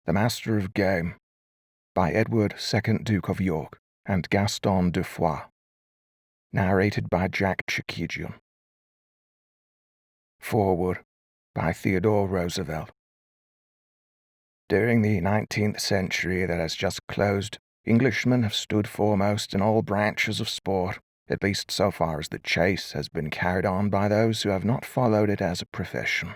The Master of Game, by Edward, 2nd Duke of York, and Gaston de Foix. Narrated by Jack Chickigian. Foreword, by Theodore Roosevelt. During the 19th century that has just closed, Englishmen have stood foremost in all branches of sport, at least so far as the chase has been carried on by those who have not followed it as a profession.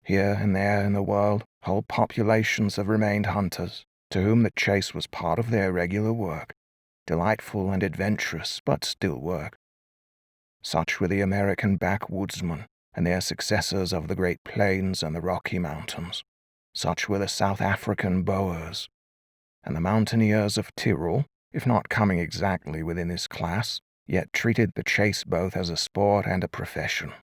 Here and there in the world, whole populations have remained hunters, to whom the chase was part of their regular work, delightful and adventurous, but still work. Such were the American backwoodsmen, and their successors of the Great Plains and the Rocky Mountains. Such were the South African Boers, and the mountaineers of Tyrol, if not coming exactly within this class, yet treated the chase both as a sport and a profession.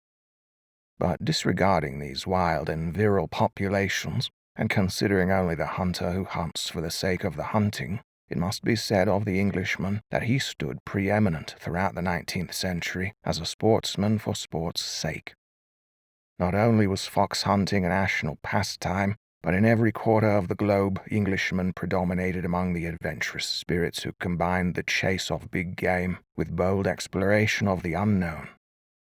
But disregarding these wild and virile populations, and considering only the hunter who hunts for the sake of the hunting, it must be said of the Englishman that he stood preeminent throughout the 19th century as a sportsman for sport's sake. Not only was fox hunting a national pastime, but in every quarter of the globe Englishmen predominated among the adventurous spirits who combined the chase of big game with bold exploration of the unknown.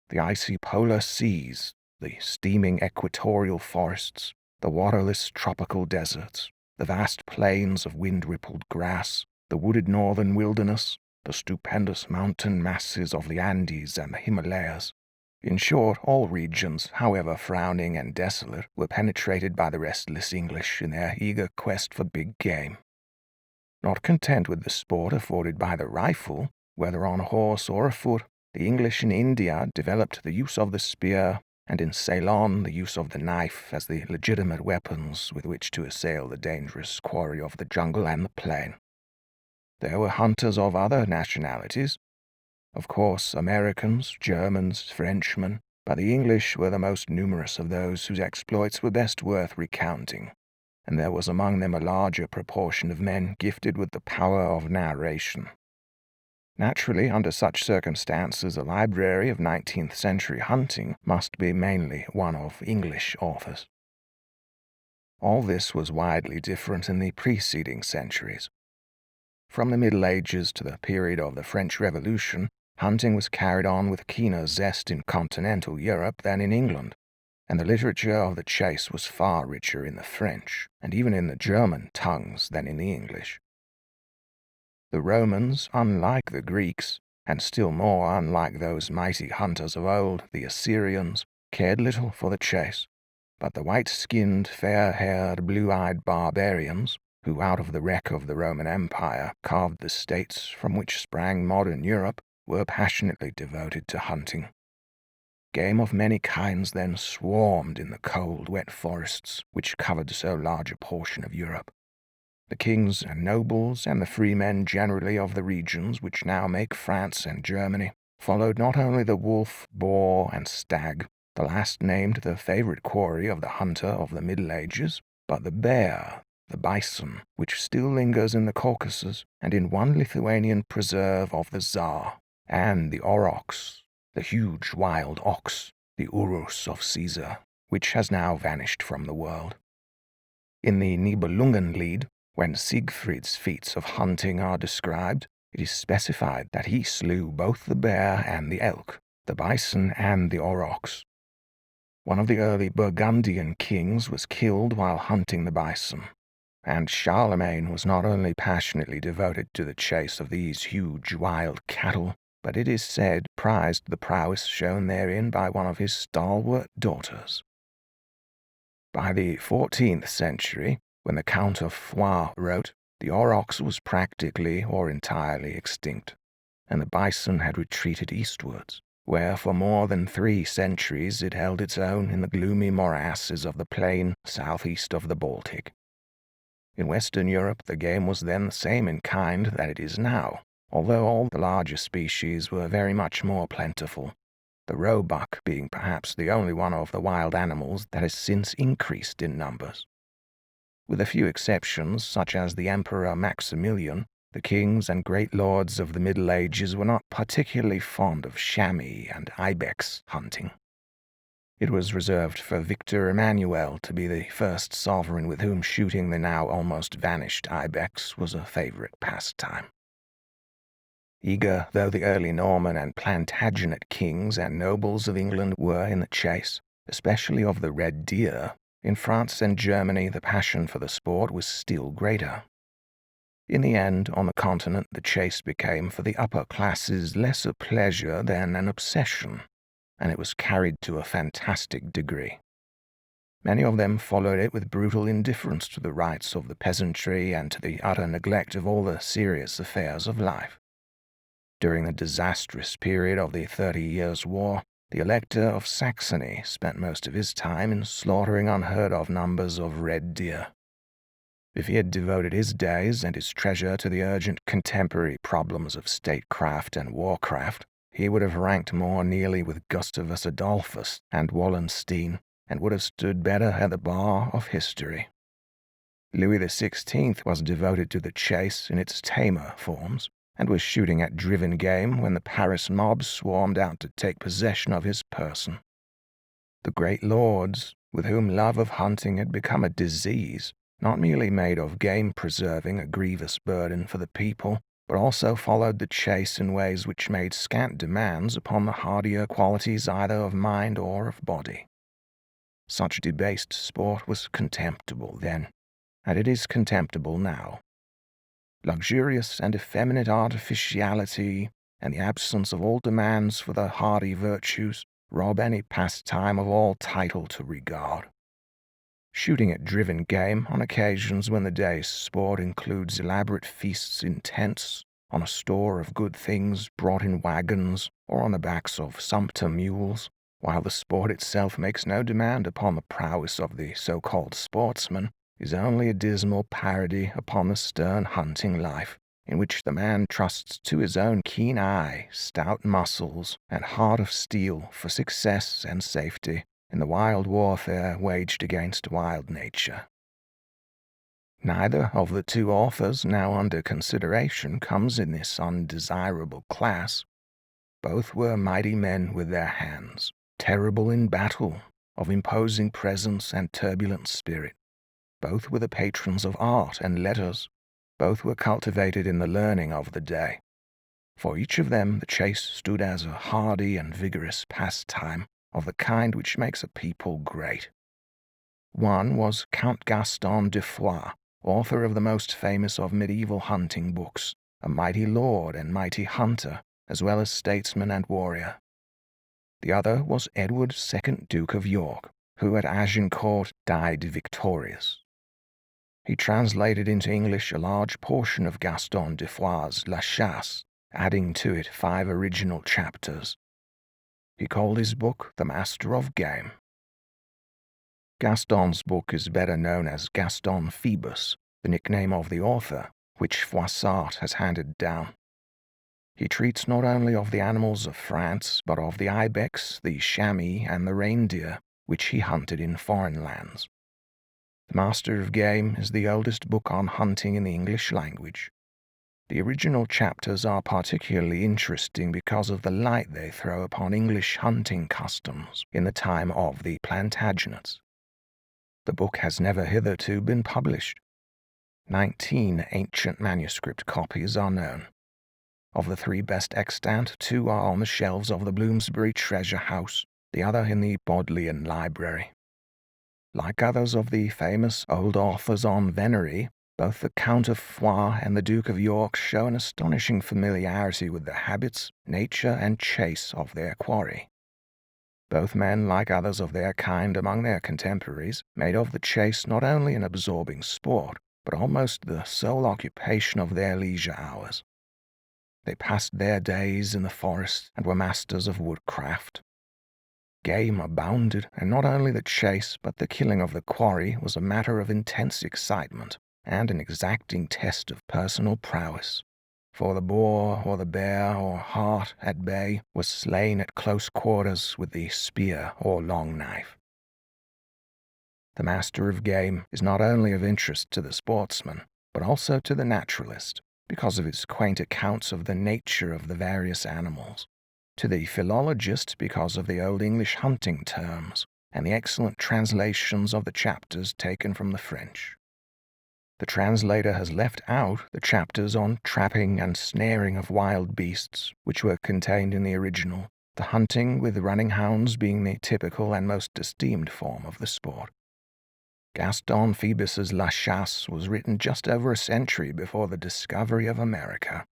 The icy polar seas, the steaming equatorial forests, the waterless tropical deserts, the vast plains of wind-rippled grass, the wooded northern wilderness, the stupendous mountain masses of the Andes and the Himalayas. In short, all regions, however frowning and desolate, were penetrated by the restless English in their eager quest for big game. Not content with the sport afforded by the rifle, whether on horse or afoot, the English in India developed the use of the spear, and in Ceylon the use of the knife as the legitimate weapons with which to assail the dangerous quarry of the jungle and the plain. There were hunters of other nationalities, of course Americans, Germans, Frenchmen, but the English were the most numerous of those whose exploits were best worth recounting, and there was among them a larger proportion of men gifted with the power of narration. Naturally, under such circumstances, a library of 19th century hunting must be mainly one of English authors. All this was widely different in the preceding centuries. From the Middle Ages to the period of the French Revolution, hunting was carried on with keener zest in continental Europe than in England, and the literature of the chase was far richer in the French, and even in the German tongues than in the English. The Romans, unlike the Greeks, and still more unlike those mighty hunters of old, the Assyrians, cared little for the chase, but the white-skinned, fair-haired, blue-eyed barbarians, who out of the wreck of the Roman Empire carved the states from which sprang modern Europe, were passionately devoted to hunting. Game of many kinds then swarmed in the cold, wet forests which covered so large a portion of Europe. The kings and nobles and the free men generally of the regions which now make France and Germany followed not only the wolf, boar, and stag, the last named the favorite quarry of the hunter of the Middle Ages, but the bear, the bison, which still lingers in the Caucasus and in one Lithuanian preserve of the Tsar, and the aurochs, the huge wild ox, the urus of Caesar, which has now vanished from the world. In the Nibelungenlied, when Siegfried's feats of hunting are described, it is specified that he slew both the bear and the elk, the bison and the aurochs. One of the early Burgundian kings was killed while hunting the bison, and Charlemagne was not only passionately devoted to the chase of these huge wild cattle, but it is said prized the prowess shown therein by one of his stalwart daughters. By the 14th century, when the Count of Foix wrote, the aurochs was practically or entirely extinct, and the bison had retreated eastwards, where for more than 3 centuries it held its own in the gloomy morasses of the plain southeast of the Baltic. In Western Europe the game was then the same in kind that it is now, although all the larger species were very much more plentiful, the roebuck being perhaps the only one of the wild animals that has since increased in numbers. With a few exceptions, such as the Emperor Maximilian, the kings and great lords of the Middle Ages were not particularly fond of chamois and ibex hunting. It was reserved for Victor Emmanuel to be the first sovereign with whom shooting the now almost vanished ibex was a favorite pastime. Eager though the early Norman and Plantagenet kings and nobles of England were in the chase, especially of the red deer, in France and Germany the passion for the sport was still greater. In the end, on the continent, the chase became for the upper classes less a pleasure than an obsession, and it was carried to a fantastic degree. Many of them followed it with brutal indifference to the rights of the peasantry and to the utter neglect of all the serious affairs of life. During the disastrous period of the 30 Years' War, the Elector of Saxony spent most of his time in slaughtering unheard-of numbers of red deer. If he had devoted his days and his treasure to the urgent contemporary problems of statecraft and warcraft, he would have ranked more nearly with Gustavus Adolphus and Wallenstein, and would have stood better at the bar of history. Louis XVI was devoted to the chase in its tamer forms, and was shooting at driven game when the Paris mob swarmed out to take possession of his person. The great lords, with whom love of hunting had become a disease, not merely made of game preserving a grievous burden for the people, but also followed the chase in ways which made scant demands upon the hardier qualities either of mind or of body. Such debased sport was contemptible then, and it is contemptible now. Luxurious and effeminate artificiality, and the absence of all demands for the hardy virtues, rob any pastime of all title to regard. Shooting at driven game on occasions when the day's sport includes elaborate feasts in tents, on a store of good things brought in wagons, or on the backs of sumpter mules, while the sport itself makes no demand upon the prowess of the so-called sportsman, is only a dismal parody upon the stern hunting life, in which the man trusts to his own keen eye, stout muscles, and heart of steel for success and safety in the wild warfare waged against wild nature. Neither of the two authors now under consideration comes in this undesirable class. Both were mighty men with their hands, terrible in battle, of imposing presence and turbulent spirit. Both were the patrons of art and letters. Both were cultivated in the learning of the day. For each of them the chase stood as a hardy and vigorous pastime, of the kind which makes a people great. One was Count Gaston de Foix, author of the most famous of medieval hunting books, a mighty lord and mighty hunter, as well as statesman and warrior. The other was Edward, 2nd Duke of York, who at Agincourt died victorious. He translated into English a large portion of Gaston de Foix's La Chasse, adding to it 5 original chapters. He called his book The Master of Game. Gaston's book is better known as Gaston Phoebus, the nickname of the author, which Froissart has handed down. He treats not only of the animals of France, but of the ibex, the chamois, and the reindeer, which he hunted in foreign lands. The Master of Game is the oldest book on hunting in the English language. The original chapters are particularly interesting because of the light they throw upon English hunting customs in the time of the Plantagenets. The book has never hitherto been published. 19 ancient manuscript copies are known. Of the 3 best extant, 2 are on the shelves of the Bloomsbury Treasure House, the other in the Bodleian Library. Like others of the famous old authors on venery, both the Count of Foix and the Duke of York show an astonishing familiarity with the habits, nature, and chase of their quarry. Both men, like others of their kind among their contemporaries, made of the chase not only an absorbing sport, but almost the sole occupation of their leisure hours. They passed their days in the forest and were masters of woodcraft. Game abounded, and not only the chase but the killing of the quarry was a matter of intense excitement and an exacting test of personal prowess, for the boar or the bear or hart at bay was slain at close quarters with the spear or long knife. The Master of Game is not only of interest to the sportsman, but also to the naturalist, because of its quaint accounts of the nature of the various animals, to the philologist because of the Old English hunting terms, and the excellent translations of the chapters taken from the French. The translator has left out the chapters on trapping and snaring of wild beasts, which were contained in the original, the hunting with running hounds being the typical and most esteemed form of the sport. Gaston Phoebus's La Chasse was written just over a century before the discovery of America,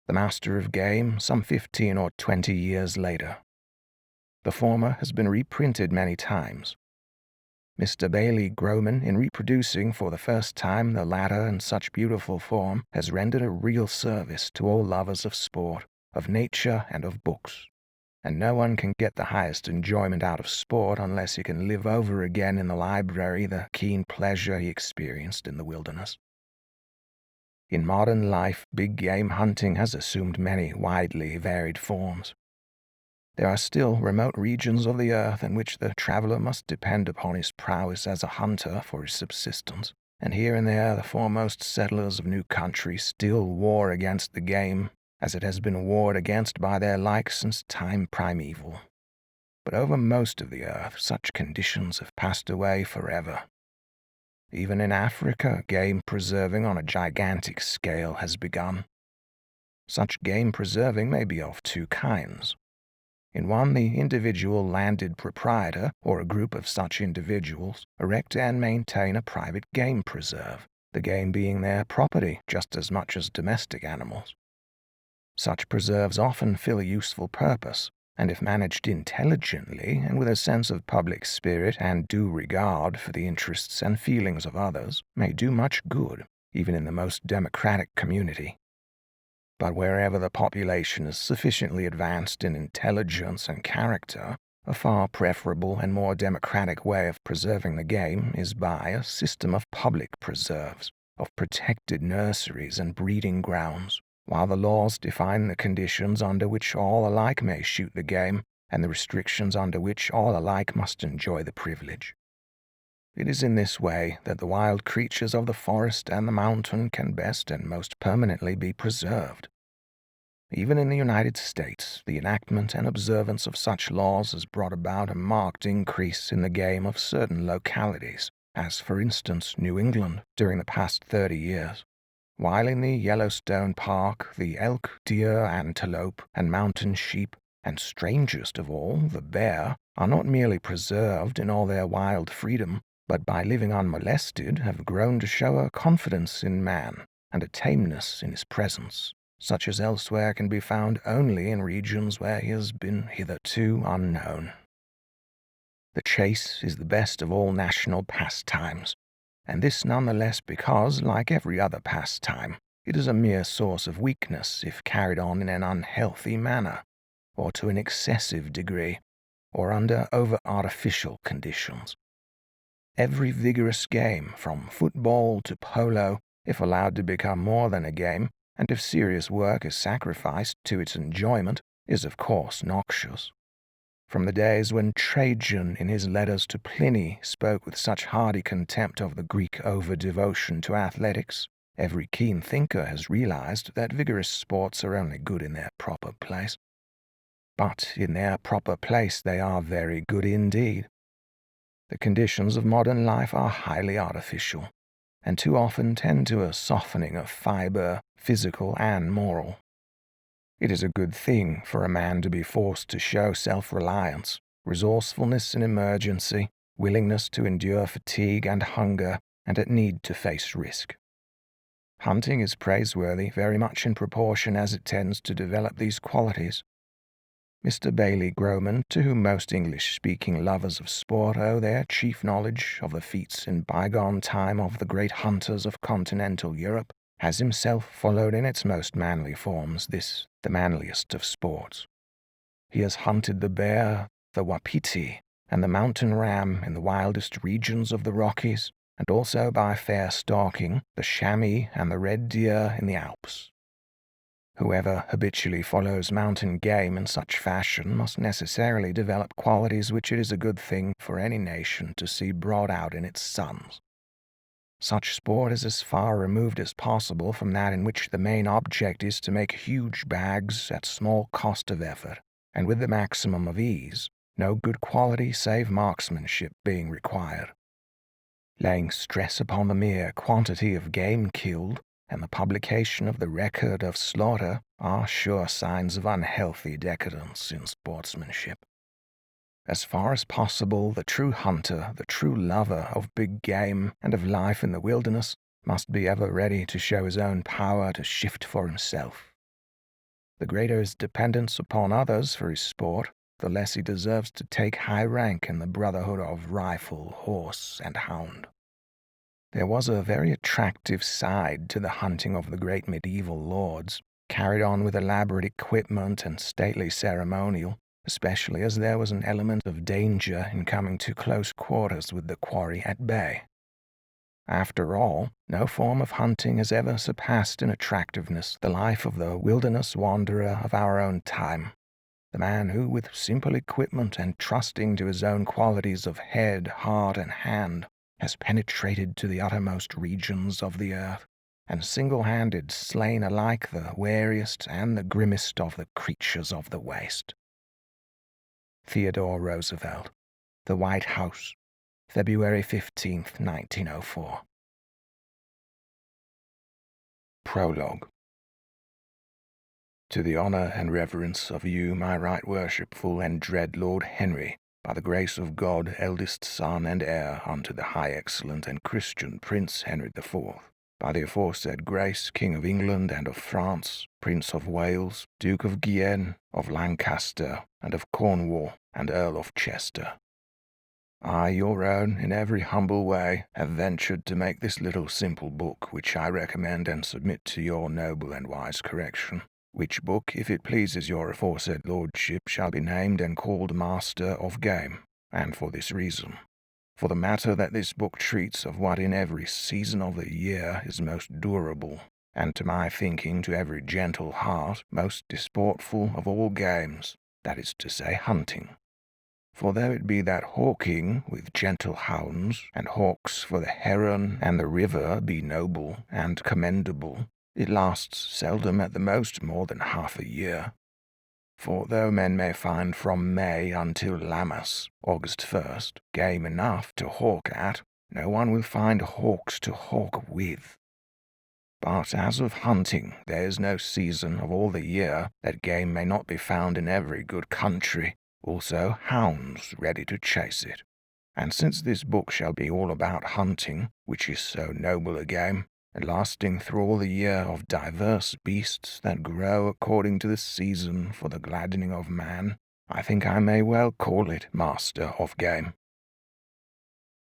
the master of game some 15 or 20 years later. The former has been reprinted many times. Mr. Bailey Groman, in reproducing for the first time the latter in such beautiful form, has rendered a real service to all lovers of sport, of nature, and of books. And no one can get the highest enjoyment out of sport unless he can live over again in the library the keen pleasure he experienced in the wilderness. In modern life, big game hunting has assumed many widely varied forms. There are still remote regions of the earth in which the traveler must depend upon his prowess as a hunter for his subsistence, and here and there the foremost settlers of new countries still war against the game, as it has been warred against by their like since time primeval. But over most of the earth such conditions have passed away forever. Even in Africa, game preserving on a gigantic scale has begun. Such game preserving may be of two kinds. In one, the individual landed proprietor, or a group of such individuals, erect and maintain a private game preserve, the game being their property just as much as domestic animals. Such preserves often fill a useful purpose, and if managed intelligently and with a sense of public spirit and due regard for the interests and feelings of others, may do much good, even in the most democratic community. But wherever the population is sufficiently advanced in intelligence and character, a far preferable and more democratic way of preserving the game is by a system of public preserves, of protected nurseries and breeding grounds, while the laws define the conditions under which all alike may shoot the game, and the restrictions under which all alike must enjoy the privilege. It is in this way that the wild creatures of the forest and the mountain can best and most permanently be preserved. Even in the United States, the enactment and observance of such laws has brought about a marked increase in the game of certain localities, as for instance New England during the past 30 years. While in the Yellowstone Park, the elk, deer, antelope, and mountain sheep, and strangest of all, the bear, are not merely preserved in all their wild freedom, but by living unmolested have grown to show a confidence in man and a tameness in his presence, such as elsewhere can be found only in regions where he has been hitherto unknown. The chase is the best of all national pastimes, and this none the less because, like every other pastime, it is a mere source of weakness if carried on in an unhealthy manner, or to an excessive degree, or under over-artificial conditions. Every vigorous game, from football to polo, if allowed to become more than a game, and if serious work is sacrificed to its enjoyment, is of course noxious. From the days when Trajan in his letters to Pliny spoke with such hardy contempt of the Greek over-devotion to athletics, every keen thinker has realized that vigorous sports are only good in their proper place. But in their proper place they are very good indeed. The conditions of modern life are highly artificial, and too often tend to a softening of fiber, physical and moral. It is a good thing for a man to be forced to show self-reliance, resourcefulness in emergency, willingness to endure fatigue and hunger, and at need to face risk. Hunting is praiseworthy very much in proportion as it tends to develop these qualities. Mr. Bailey Groman, to whom most English-speaking lovers of sport owe their chief knowledge of the feats in bygone time of the great hunters of continental Europe, has himself followed in its most manly forms this, the manliest of sports. He has hunted the bear, the wapiti, and the mountain ram in the wildest regions of the Rockies, and also by fair stalking, the chamois and the red deer in the Alps. Whoever habitually follows mountain game in such fashion must necessarily develop qualities which it is a good thing for any nation to see brought out in its sons. Such sport is as far removed as possible from that in which the main object is to make huge bags at small cost of effort, and with the maximum of ease, no good quality save marksmanship being required. Laying stress upon the mere quantity of game killed and the publication of the record of slaughter are sure signs of unhealthy decadence in sportsmanship. As far as possible, the true hunter, the true lover of big game and of life in the wilderness, must be ever ready to show his own power to shift for himself. The greater his dependence upon others for his sport, the less he deserves to take high rank in the brotherhood of rifle, horse, and hound. There was a very attractive side to the hunting of the great medieval lords, carried on with elaborate equipment and stately ceremonial, especially as there was an element of danger in coming to close quarters with the quarry at bay. After all, no form of hunting has ever surpassed in attractiveness the life of the wilderness wanderer of our own time, the man who, with simple equipment and trusting to his own qualities of head, heart, and hand, has penetrated to the uttermost regions of the earth, and single-handed slain alike the wariest and the grimmest of the creatures of the waste. Theodore Roosevelt, The White House, February 15, 1904. Prologue. To the honour and reverence of you, my right worshipful and dread Lord Henry, by the grace of God, eldest son and heir unto the high excellent and Christian Prince Henry the Fourth, by the aforesaid grace, King of England and of France, Prince of Wales, Duke of Guienne, of Lancaster, and of Cornwall, and Earl of Chester. I, your own, in every humble way, have ventured to make this little simple book, which I recommend and submit to your noble and wise correction, which book, if it pleases your aforesaid lordship, shall be named and called Master of Game, and for this reason. For the matter that this book treats of what in every season of the year is most durable, and to my thinking to every gentle heart most disportful of all games, that is to say, hunting. For though it be that hawking with gentle hounds, and hawks for the heron and the river be noble and commendable, it lasts seldom at the most more than half a year. For though men may find from May until Lammas, August 1st, game enough to hawk at, no one will find hawks to hawk with. But as of hunting, there is no season of all the year that game may not be found in every good country, also hounds ready to chase it. And since this book shall be all about hunting, which is so noble a game, and lasting through all the year of diverse beasts that grow according to the season for the gladdening of man, I think I may well call it Master of Game.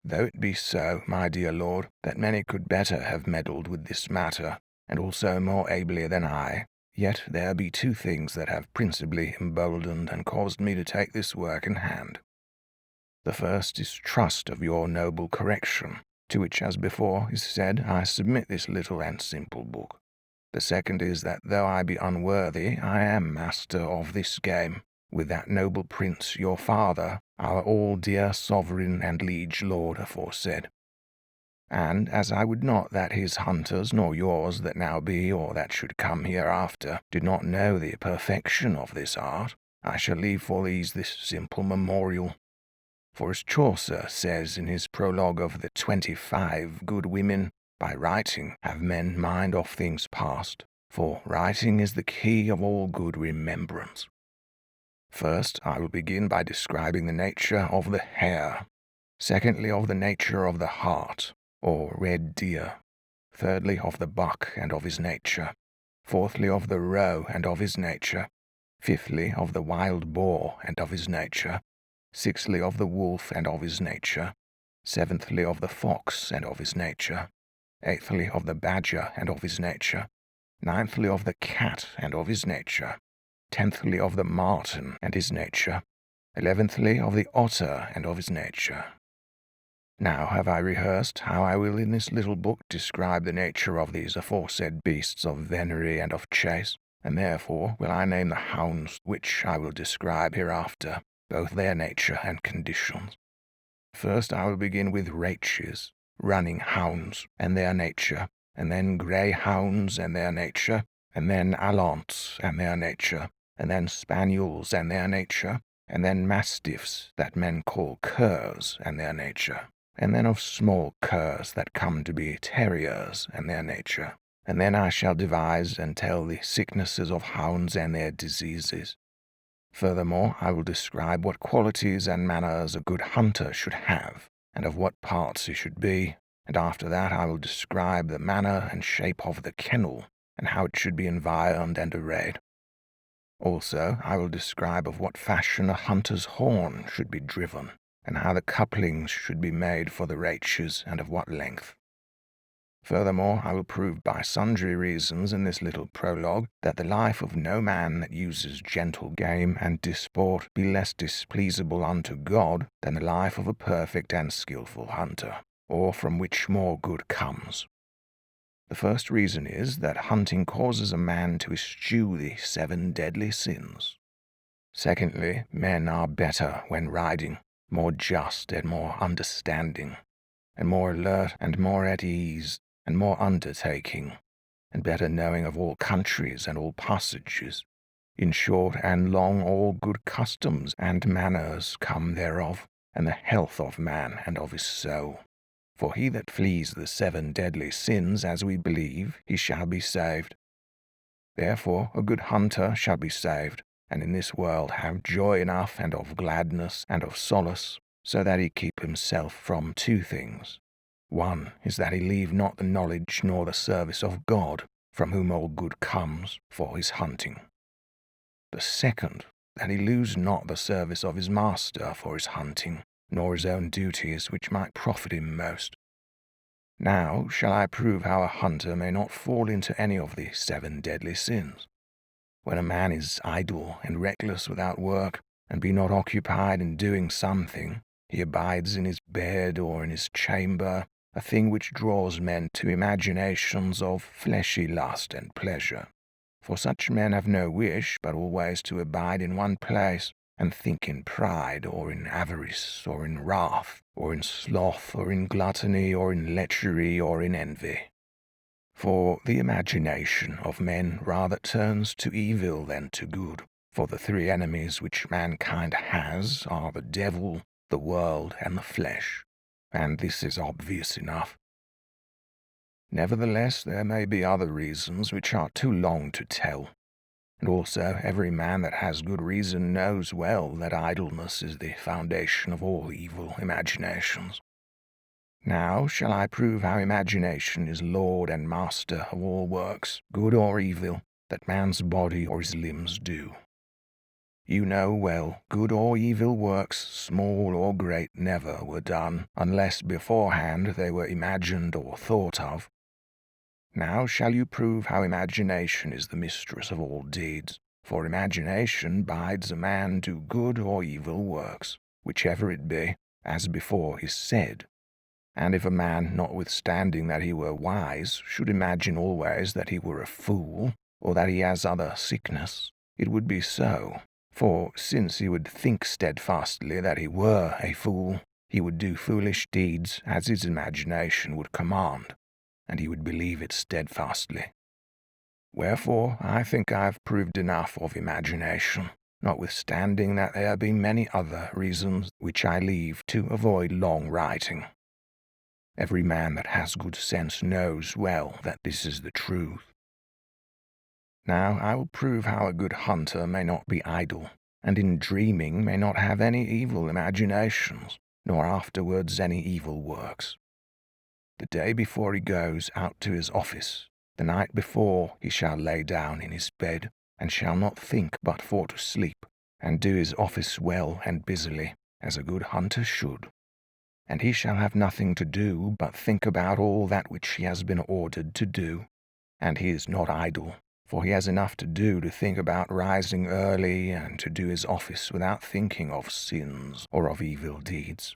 Though it be so, my dear lord, that many could better have meddled with this matter, and also more ably than I, yet there be two things that have principally emboldened and caused me to take this work in hand. The first is trust of your noble correction, to which, as before is said, I submit this little and simple book. The second is that though I be unworthy, I am master of this game, with that noble prince your father, our all dear sovereign and liege lord aforesaid. And as I would not that his hunters, nor yours that now be, or that should come hereafter, did not know the perfection of this art, I shall leave for these this simple memorial. For as Chaucer says in his prologue of the 25 good women, by writing have men mind of things past, for writing is the key of all good remembrance. First, I will begin by describing the nature of the hare, secondly of the nature of the hart, or red deer, thirdly of the buck and of his nature, fourthly of the roe and of his nature, fifthly of the wild boar and of his nature, sixthly of the wolf and of his nature, seventhly of the fox and of his nature, eighthly of the badger and of his nature, ninthly of the cat and of his nature, tenthly of the marten and his nature, eleventhly of the otter and of his nature. Now have I rehearsed how I will in this little book describe the nature of these aforesaid beasts of venery and of chase, and therefore will I name the hounds which I will describe hereafter, both their nature and conditions. First I will begin with raches, running hounds, and their nature, and then greyhounds and their nature, and then allants and their nature, and then spaniels and their nature, and then mastiffs that men call curs and their nature, and then of small curs that come to be terriers and their nature. And then I shall devise and tell the sicknesses of hounds and their diseases. Furthermore, I will describe what qualities and manners a good hunter should have, and of what parts he should be, and after that I will describe the manner and shape of the kennel, and how it should be environed and arrayed. Also, I will describe of what fashion a hunter's horn should be driven, and how the couplings should be made for the raches, and of what length. Furthermore, I will prove by sundry reasons in this little prologue that the life of no man that uses gentle game and disport be less displeasable unto God than the life of a perfect and skilful hunter, or from which more good comes. The first reason is that hunting causes a man to eschew the 7 deadly sins. Secondly, men are better when riding, more just and more understanding, and more alert and more at ease, and more undertaking, and better knowing of all countries and all passages. In short and long all good customs and manners come thereof, and the health of man and of his soul. For he that flees the 7 deadly sins, as we believe, he shall be saved. Therefore a good hunter shall be saved, and in this world have joy enough and of gladness and of solace, so that he keep himself from 2 things. One is that he leave not the knowledge nor the service of God, from whom all good comes, for his hunting. The second, that he lose not the service of his master for his hunting, nor his own duties which might profit him most. Now shall I prove how a hunter may not fall into any of the 7 deadly sins. When a man is idle and reckless without work, and be not occupied in doing something, he abides in his bed or in his chamber, a thing which draws men to imaginations of fleshy lust and pleasure. For such men have no wish but always to abide in one place, and think in pride, or in avarice, or in wrath, or in sloth, or in gluttony, or in lechery, or in envy. For the imagination of men rather turns to evil than to good, for the 3 enemies which mankind has are the devil, the world, and the flesh, and this is obvious enough. Nevertheless, there may be other reasons which are too long to tell. And also every man that has good reason knows well that idleness is the foundation of all evil imaginations. Now shall I prove how imagination is lord and master of all works, good or evil, that man's body or his limbs do. You know well, good or evil works, small or great, never were done, unless beforehand they were imagined or thought of. Now shall you prove how imagination is the mistress of all deeds, for imagination bides a man do good or evil works, whichever it be, as before is said. And if a man, notwithstanding that he were wise, should imagine always that he were a fool, or that he has other sickness, it would be so. For since he would think steadfastly that he were a fool, he would do foolish deeds as his imagination would command, and he would believe it steadfastly. Wherefore I think I have proved enough of imagination, notwithstanding that there be many other reasons which I leave to avoid long writing. Every man that has good sense knows well that this is the truth. Now I will prove how a good hunter may not be idle, and in dreaming may not have any evil imaginations, nor afterwards any evil works. The day before he goes out to his office, the night before he shall lay down in his bed, and shall not think but for to sleep, and do his office well and busily, as a good hunter should. And he shall have nothing to do but think about all that which he has been ordered to do. And he is not idle, for he has enough to do to think about rising early and to do his office without thinking of sins or of evil deeds.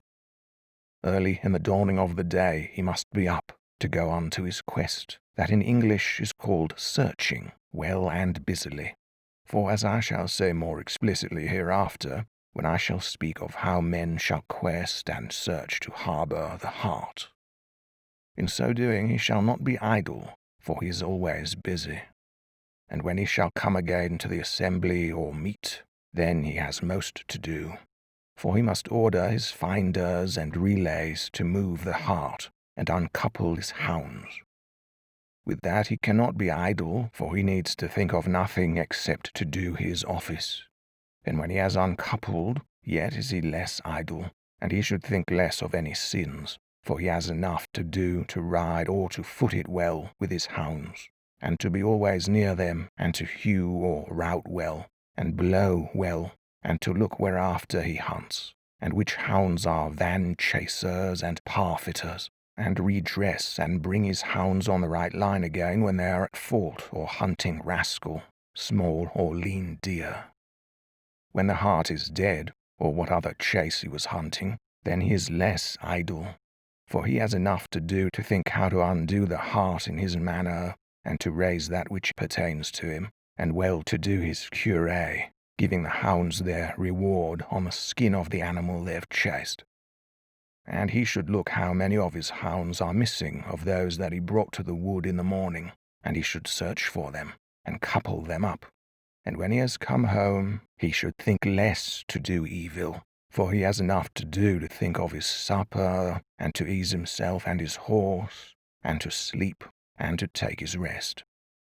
Early in the dawning of the day he must be up to go on to his quest, that in English is called searching, well and busily. For as I shall say more explicitly hereafter, when I shall speak of how men shall quest and search to harbour the heart. In so doing he shall not be idle, for he is always busy. And when he shall come again to the assembly or meet, then he has most to do, for he must order his finders and relays to move the hart and uncouple his hounds. With that he cannot be idle, for he needs to think of nothing except to do his office. And when he has uncoupled, yet is he less idle, and he should think less of any sins, for he has enough to do to ride or to foot it well with his hounds, and to be always near them, and to hew or rout well, and blow well, and to look whereafter he hunts, and which hounds are van chasers and parfitters, and redress and bring his hounds on the right line again when they are at fault or hunting rascal, small or lean deer. When the hart is dead, or what other chase he was hunting, then he is less idle, for he has enough to do to think how to undo the hart in his manner, and to raise that which pertains to him, and well to do his cure, giving the hounds their reward on the skin of the animal they have chased. And he should look how many of his hounds are missing of those that he brought to the wood in the morning, and he should search for them, and couple them up. And when he has come home, he should think less to do evil, for he has enough to do to think of his supper, and to ease himself and his horse, and to sleep, and to take his rest.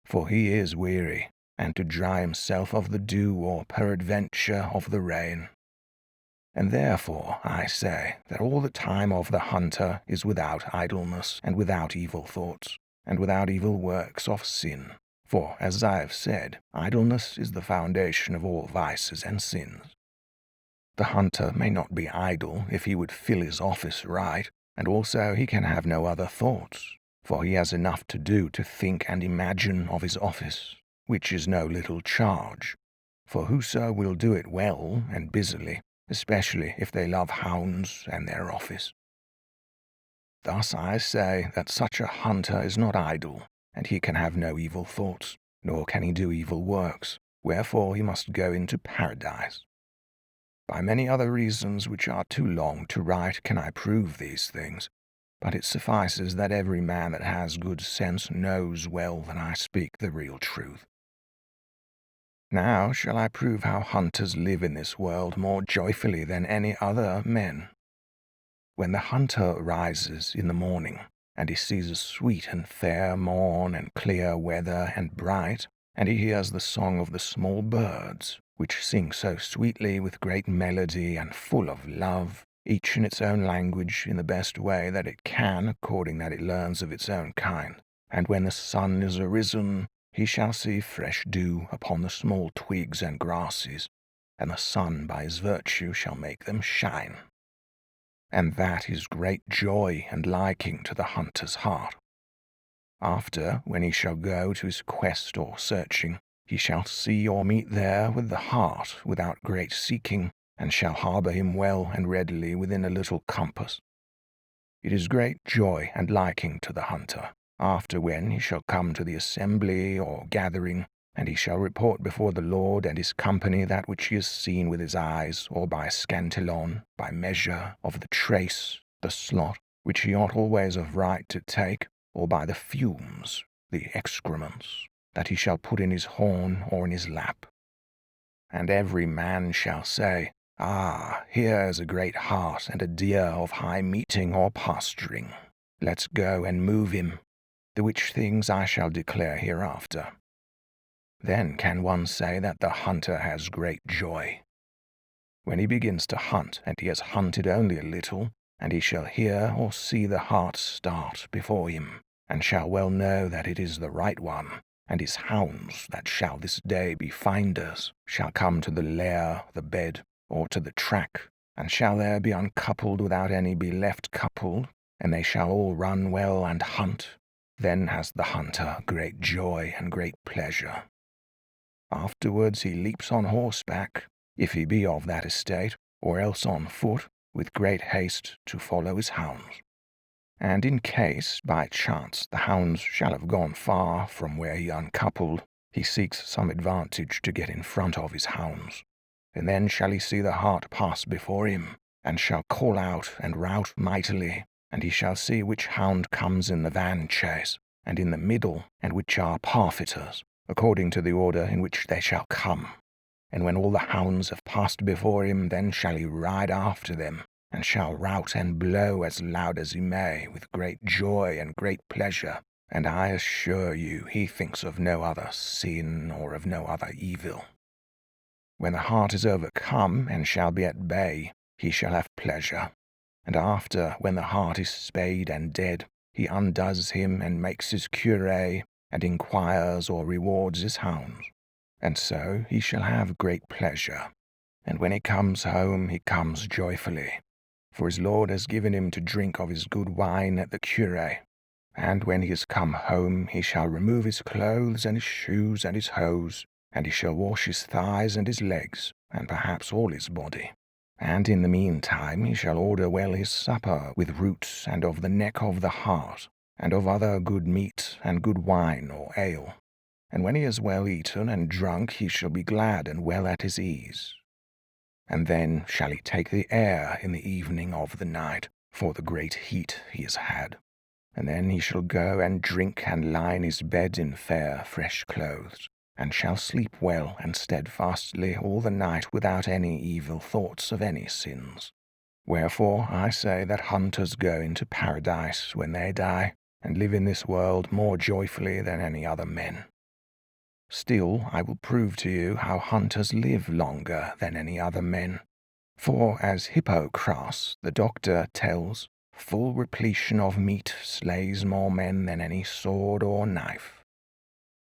For he is weary, and to dry himself of the dew or peradventure of the rain. And therefore I say that all the time of the hunter is without idleness, and without evil thoughts, and without evil works of sin. For, as I have said, idleness is the foundation of all vices and sins. The hunter may not be idle if he would fill his office right, and also he can have no other thoughts, for he has enough to do to think and imagine of his office, which is no little charge. For whoso will do it well and busily, especially if they love hounds and their office. Thus I say that such a hunter is not idle, and he can have no evil thoughts, nor can he do evil works, wherefore he must go into paradise. By many other reasons which are too long to write can I prove these things, but it suffices that every man that has good sense knows well that I speak the real truth. Now shall I prove how hunters live in this world more joyfully than any other men. When the hunter rises in the morning, and he sees a sweet and fair morn and clear weather and bright, and he hears the song of the small birds, which sing so sweetly with great melody and full of love, each in its own language in the best way that it can according that it learns of its own kind, and when the sun is arisen, he shall see fresh dew upon the small twigs and grasses, and the sun by his virtue shall make them shine. And that is great joy and liking to the hunter's heart. After, when he shall go to his quest or searching, he shall see or meet there with the hart without great seeking, and shall harbour him well and readily within a little compass. It is great joy and liking to the hunter, after when he shall come to the assembly or gathering, and he shall report before the Lord and his company that which he has seen with his eyes, or by scantillon, by measure, of the trace, the slot, which he ought always of right to take, or by the fumes, the excrements, that he shall put in his horn or in his lap. And every man shall say, Ah, here is a great hart and a deer of high meeting or pasturing. Let's go and move him, the which things I shall declare hereafter. Then can one say that the hunter has great joy. When he begins to hunt, and he has hunted only a little, and he shall hear or see the hart start before him, and shall well know that it is the right one, and his hounds, that shall this day be finders, shall come to the lair, the bed, or to the track, and shall there be uncoupled without any be left coupled, and they shall all run well and hunt, then has the hunter great joy and great pleasure. Afterwards he leaps on horseback, if he be of that estate, or else on foot, with great haste to follow his hounds. And in case, by chance, the hounds shall have gone far from where he uncoupled, he seeks some advantage to get in front of his hounds. And then shall he see the hart pass before him, and shall call out and rout mightily, and he shall see which hound comes in the van chase, and in the middle, and which are parfitters, according to the order in which they shall come. And when all the hounds have passed before him, then shall he ride after them, and shall rout and blow as loud as he may, with great joy and great pleasure. And I assure you, he thinks of no other sin or of no other evil. When the heart is overcome and shall be at bay, he shall have pleasure. And after, when the heart is spayed and dead, he undoes him and makes his cure, and inquires or rewards his hounds. And so he shall have great pleasure. And when he comes home, he comes joyfully, for his Lord has given him to drink of his good wine at the cure. And when he is come home, he shall remove his clothes and his shoes and his hose, and he shall wash his thighs and his legs, and perhaps all his body. And in the meantime he shall order well his supper with roots, and of the neck of the hart, and of other good meat, and good wine or ale. And when he has well eaten and drunk, he shall be glad and well at his ease. And then shall he take the air in the evening of the night, for the great heat he has had. And then he shall go and drink and lie in his bed in fair, fresh clothes, and shall sleep well and steadfastly all the night without any evil thoughts of any sins. Wherefore I say that hunters go into paradise when they die, and live in this world more joyfully than any other men. Still, I will prove to you how hunters live longer than any other men. For, as Hippocras, the doctor, tells, full repletion of meat slays more men than any sword or knife.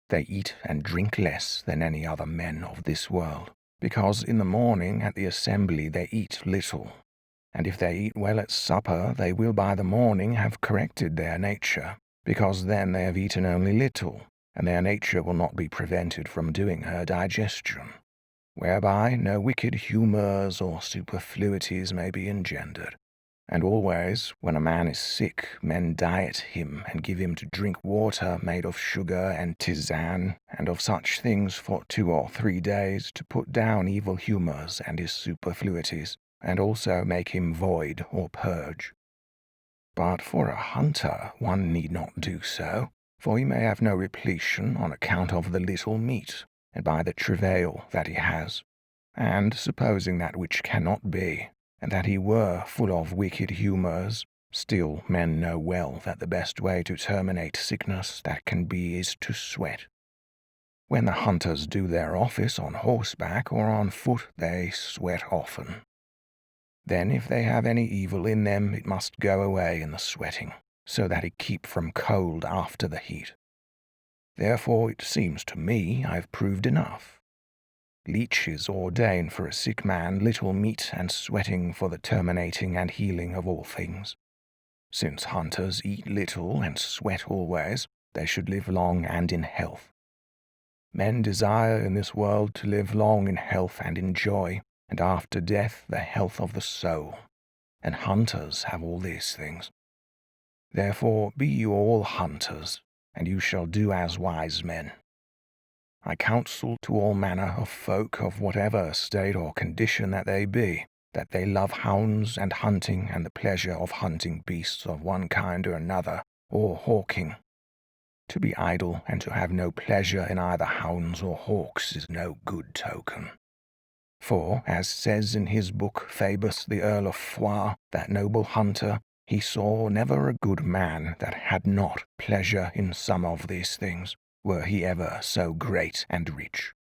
They eat and drink less than any other men of this world, because in the morning at the assembly they eat little. And if they eat well at supper, they will by the morning have corrected their nature, because then they have eaten only little, and their nature will not be prevented from doing her digestion, whereby no wicked humours or superfluities may be engendered. And always, when a man is sick, men diet him and give him to drink water made of sugar and tisane, and of such things for 2 or 3 days, to put down evil humours and his superfluities, and also make him void or purge. But for a hunter one need not do so, for he may have no repletion on account of the little meat, and by the travail that he has. And supposing that which cannot be, and that he were full of wicked humours, still men know well that the best way to terminate sickness that can be is to sweat. When the hunters do their office on horseback or on foot, they sweat often. Then if they have any evil in them, it must go away in the sweating, so that it keep from cold after the heat. Therefore it seems to me I have proved enough. Leeches ordain for a sick man little meat and sweating for the terminating and healing of all things. Since hunters eat little and sweat always, they should live long and in health. Men desire in this world to live long in health and in joy, and after death the health of the soul, and hunters have all these things. Therefore be you all hunters, and you shall do as wise men. I counsel to all manner of folk of whatever state or condition that they be, that they love hounds and hunting and the pleasure of hunting beasts of one kind or another, or hawking. To be idle and to have no pleasure in either hounds or hawks is no good token. For, as says in his book Phoebus the Earl of Foix, that noble hunter, he saw never a good man that had not pleasure in some of these things, were he ever so great and rich.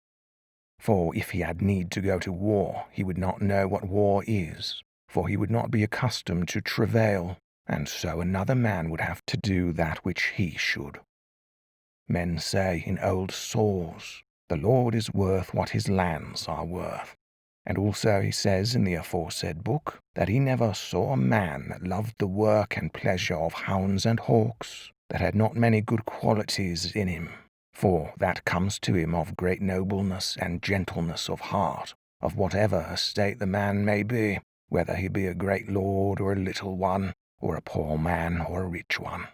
For if he had need to go to war, he would not know what war is, for he would not be accustomed to travail, and so another man would have to do that which he should. Men say in old saws, the Lord is worth what his lands are worth. And also he says in the aforesaid book that he never saw a man that loved the work and pleasure of hounds and hawks, that had not many good qualities in him, for that comes to him of great nobleness and gentleness of heart, of whatever estate the man may be, whether he be a great lord or a little one, or a poor man or a rich one.